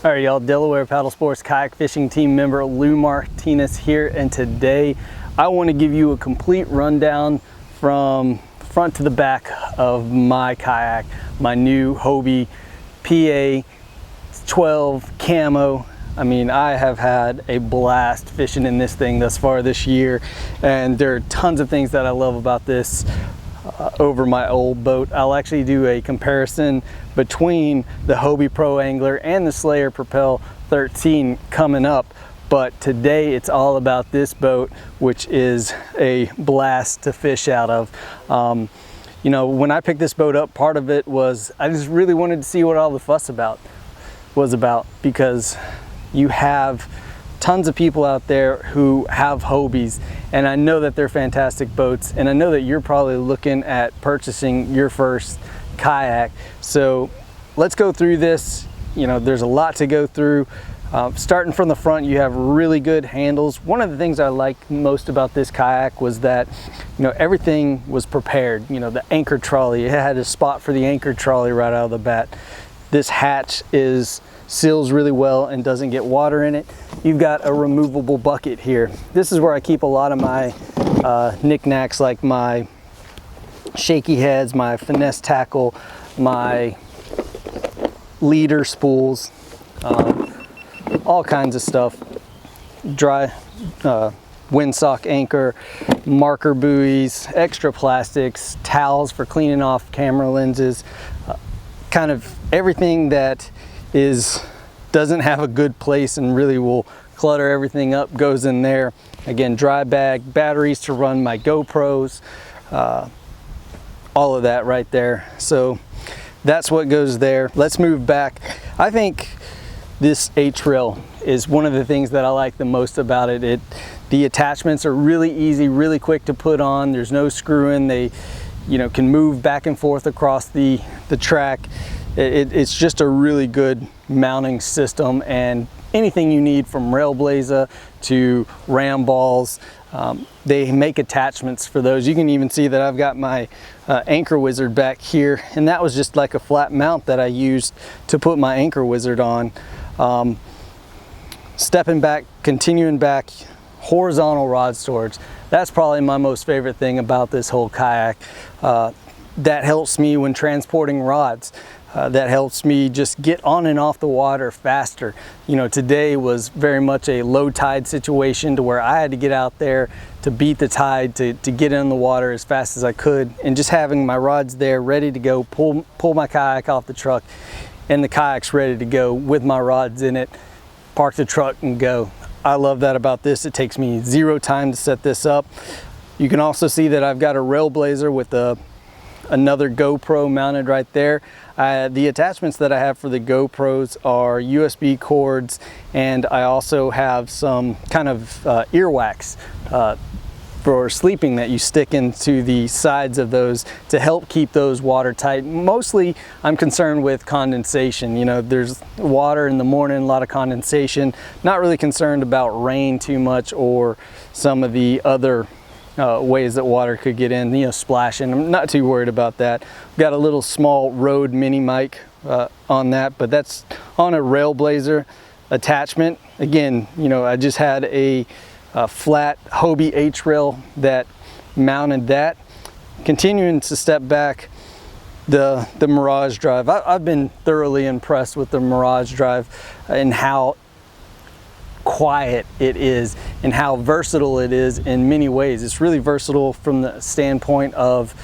All right, y'all, Delaware Paddle Sports kayak fishing team member Lou Martinez here, and today I want to give you a complete rundown from front to the back of my kayak, my new Hobie PA 12 camo. I mean, I have had a blast fishing in this thing thus far this year, and there are tons of things that I love about this over my old boat. I'll actually do a comparison between the Hobie Pro Angler and the Slayer Propel 13 coming up, but today it's all about this boat, which is a blast to fish out of. You know, when I picked this boat up, part of it was I just really wanted to see what all the fuss was about, because you have tons of people out there who have Hobies, and I know that they're fantastic boats, and I know that you're probably looking at purchasing your first kayak. So let's go through this. You know, there's a lot to go through. Starting from the front, you have really good handles. One of the things I like most about this kayak was that, you know, everything was prepared. You know, the anchor trolley, it had a spot for the anchor trolley right out of the bat. This hatch seals really well and doesn't get water in it. You've got a removable bucket here. This is where I keep a lot of my knickknacks, like my shaky heads, my finesse tackle, my leader spools, all kinds of stuff. Dry windsock anchor, marker buoys, extra plastics, towels for cleaning off camera lenses, kind of everything that doesn't have a good place and really will clutter everything up goes in there. Again, dry bag, batteries to run my GoPros, all of that right there. So that's what goes there. Let's move back. I think this H-rail is one of the things that I like the most about it. The attachments are really easy, really quick to put on. There's no screwing. They, you know, can move back and forth across the track. It's just a really good mounting system, and anything you need from Railblazer to ram balls, they make attachments for those. You can even see that I've got my anchor wizard back here, and that was just like a flat mount that I used to put my anchor wizard on. Stepping back, continuing back, horizontal rod storage. That's probably my most favorite thing about this whole kayak. That helps me when transporting rods. That helps me just get on and off the water faster. You know, today was very much a low tide situation to where I had to get out there to beat the tide to get in the water as fast as I could, and just having my rods there ready to go, pull my kayak off the truck, and the kayak's ready to go with my rods in it, park the truck and go. I love that about this. It takes me zero time to set this up. You can also see that I've got a Railblazer with another GoPro mounted right there. The attachments that I have for the GoPros are USB cords, and I also have some kind of earwax for sleeping that you stick into the sides of those to help keep those watertight. Mostly I'm concerned with condensation. You know, there's water in the morning, a lot of condensation. Not really concerned about rain too much or some of the other ways that water could get in, you know, splashing. I'm not too worried about that. Got a little small Rode mini mic on that, but that's on a Railblazer attachment. Again, you know, I just had a flat Hobie H-rail that mounted that. Continuing to step back, the Mirage Drive. I've been thoroughly impressed with the Mirage Drive and how quiet it is and how versatile it is in many ways. It's really versatile from the standpoint of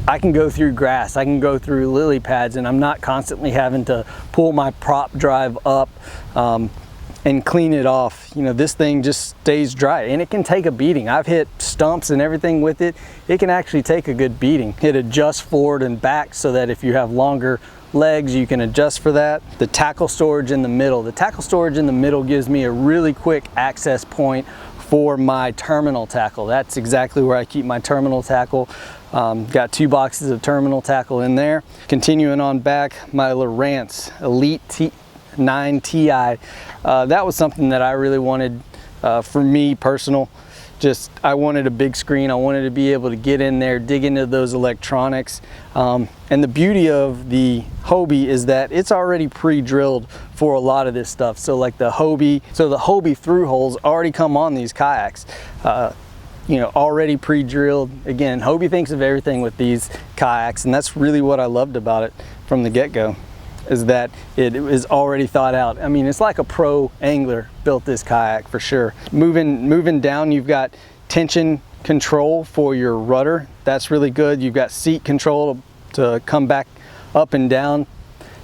I can go through grass, I can go through lily pads, and I'm not constantly having to pull my prop drive up and clean it off. You know, this thing just stays dry, and it can take a beating. I've hit stumps and everything with it. It can actually take a good beating. It adjusts forward and back so that if you have longer legs, you can adjust for that. The tackle storage in the middle. The tackle storage in the middle gives me a really quick access point for my terminal tackle. That's exactly where I keep my terminal tackle. Got 2 boxes of terminal tackle in there. Continuing on back, my Lowrance Elite 9 Ti. That was something that I really wanted for me personal. Just, I wanted a big screen. I wanted to be able to get in there, dig into those electronics. And the beauty of the Hobie is that it's already pre-drilled for a lot of this stuff. So like the Hobie through holes already come on these kayaks, you know, already pre-drilled. Again, Hobie thinks of everything with these kayaks, and that's really what I loved about it from the get-go, is that it is already thought out. I mean, it's like a pro angler built this kayak for sure. Moving down, you've got tension control for your rudder. That's really good. You've got seat control to come back up and down.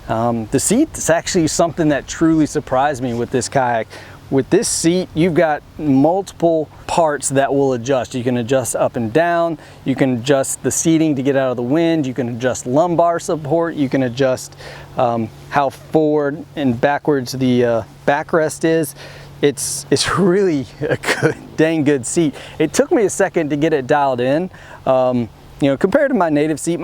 The seat is actually something that truly surprised me with this kayak. With this seat, you've got multiple parts that will adjust. You can adjust up and down. You can adjust the seating to get out of the wind. You can adjust lumbar support. You can adjust how forward and backwards the backrest is. It's really a dang good seat. It took me a second to get it dialed in. You know, compared to my native seat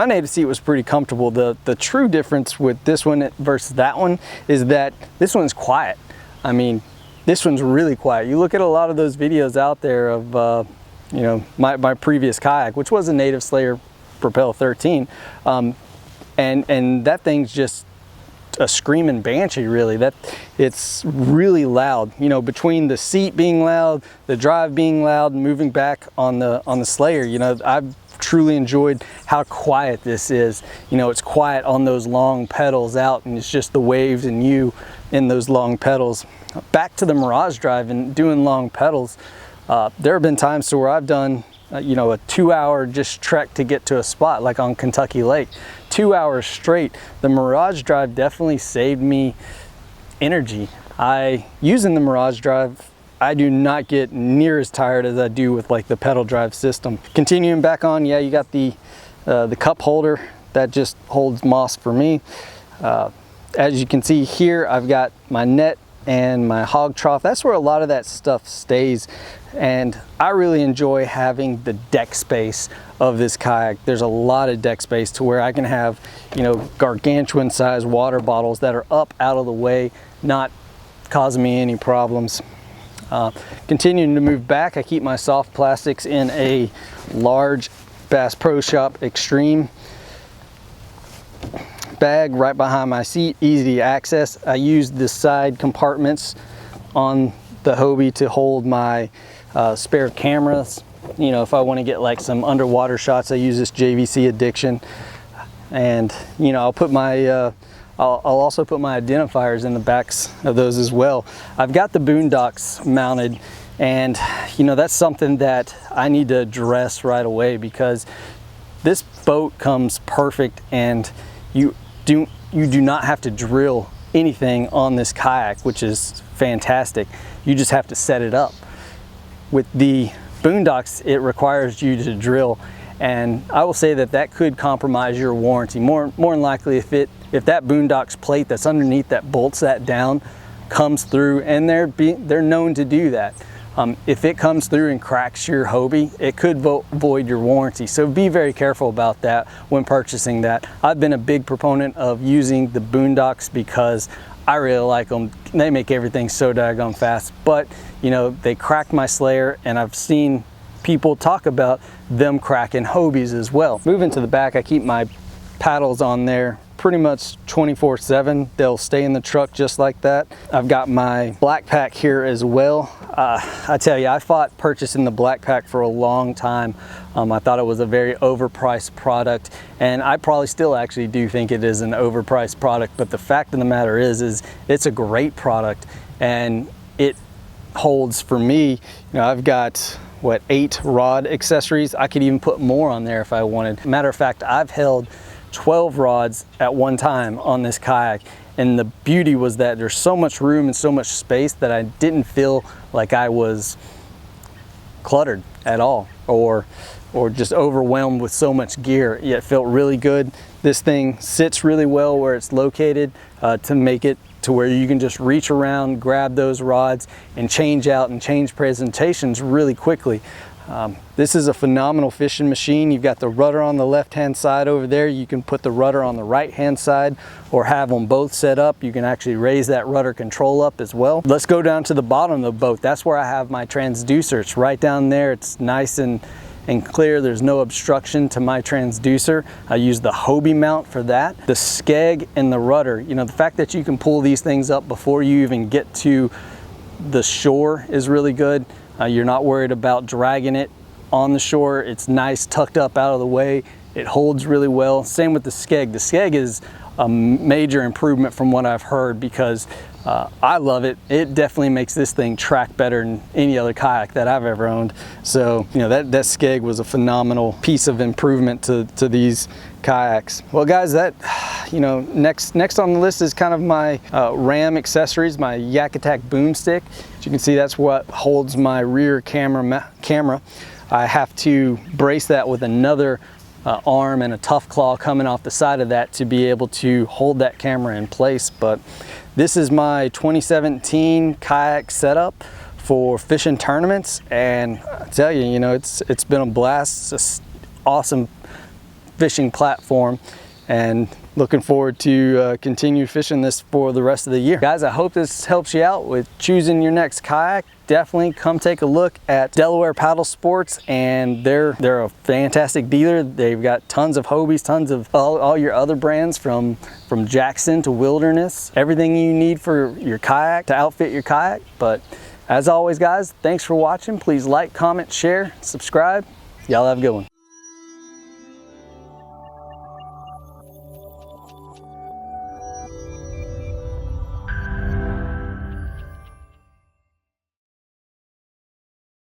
was pretty comfortable. The true difference with this one versus that one is that this one's quiet. I mean, this one's really quiet. You look at a lot of those videos out there of, you know, my previous kayak, which was a Native Slayer Propel 13, and that thing's just a screaming banshee, really. It's really loud. You know, between the seat being loud, the drive being loud, and moving back on the Slayer, you know, I've truly enjoyed how quiet this is. You know, it's quiet on those long pedals out, and it's just the waves and you in those long pedals. Back to the Mirage Drive and doing long pedals, there have been times to where I've done you know, a 2-hour just trek to get to a spot, like on Kentucky Lake, 2 hours straight. The Mirage Drive definitely saved me energy. Using the Mirage Drive, I do not get near as tired as I do with like the pedal drive system. Continuing back on, yeah, you got the cup holder that just holds moss for me. As you can see here, I've got my net and my hog trough. That's where a lot of that stuff stays, and I really enjoy having the deck space of this kayak. There's a lot of deck space to where I can have, you know, gargantuan size water bottles that are up out of the way, not causing me any problems. Continuing to move back, I keep my soft plastics in a large Bass Pro Shop Extreme bag right behind my seat, easy to access. I use the side compartments on the Hobie to hold my spare cameras. You know, if I want to get like some underwater shots, I use this JVC Addiction, and you know, I'll put my I'll also put my identifiers in the backs of those as well. I've got the boondocks mounted, and you know, that's something that I need to address right away, because this boat comes perfect, and you do not have to drill anything on this kayak, which is fantastic. You just have to set it up. With the boondocks, it requires you to drill, and I will say that that could compromise your warranty. More than likely, if that boondocks plate that's underneath that bolts that down comes through, and they're known to do that. If it comes through and cracks your Hobie, it could void your warranty. So be very careful about that when purchasing that. I've been a big proponent of using the boondocks because I really like them. They make everything so daggone fast, but you know, they cracked my Slayer, and I've seen people talk about them cracking Hobies as well. Moving to the back, I keep my paddles on there pretty much 24/7. They'll stay in the truck just like that. I've got my black pack here as well. I tell you, I fought purchasing the black pack for a long time. I thought it was a very overpriced product, and I probably still actually do think it is an overpriced product, but the fact of the matter is it's a great product, and it holds, for me, you know, I've got what, 8 rod accessories. I could even put more on there if I wanted. Matter of fact, I've held 12 rods at one time on this kayak, and the beauty was that there's so much room and so much space that I didn't feel like I was cluttered at all, or just overwhelmed with so much gear. Yet it felt really good. This thing sits really well where it's located, to make it to where you can just reach around, grab those rods, and change out and change presentations really quickly. This is a phenomenal fishing machine. You've got the rudder on the left-hand side over there. You can put the rudder on the right-hand side, or have them both set up. You can actually raise that rudder control up as well. Let's go down to the bottom of the boat. That's where I have my transducer. It's right down there. It's nice and and clear. There's no obstruction to my transducer. I use the Hobie mount for that. The skeg and the rudder, you know, the fact that you can pull these things up before you even get to the shore is really good. You're not worried about dragging it on the shore. It's nice tucked up out of the way. It holds really well. Same with the skeg. The skeg is a major improvement from what I've heard, because I love it. It definitely makes this thing track better than any other kayak that I've ever owned. So, you know, that skeg was a phenomenal piece of improvement to these kayaks. Well guys, that, you know, next on the list is kind of my RAM accessories, my Yak Attack boomstick. As you can see, that's what holds my rear camera. I have to brace that with another arm and a tough claw coming off the side of that to be able to hold that camera in place. But this is my 2017 kayak setup for fishing tournaments, and I tell you, you know, it's been a blast. It's an awesome fishing platform, and looking forward to continue fishing this for the rest of the year. Guys, I hope this helps you out with choosing your next kayak. Definitely come take a look at Delaware Paddle Sports, and they're a fantastic dealer. They've got tons of Hobies, tons of all your other brands, from Jackson to Wilderness, everything you need for your kayak, to outfit your kayak. But as always guys, thanks for watching. Please like, comment, share, subscribe. Y'all have a good one.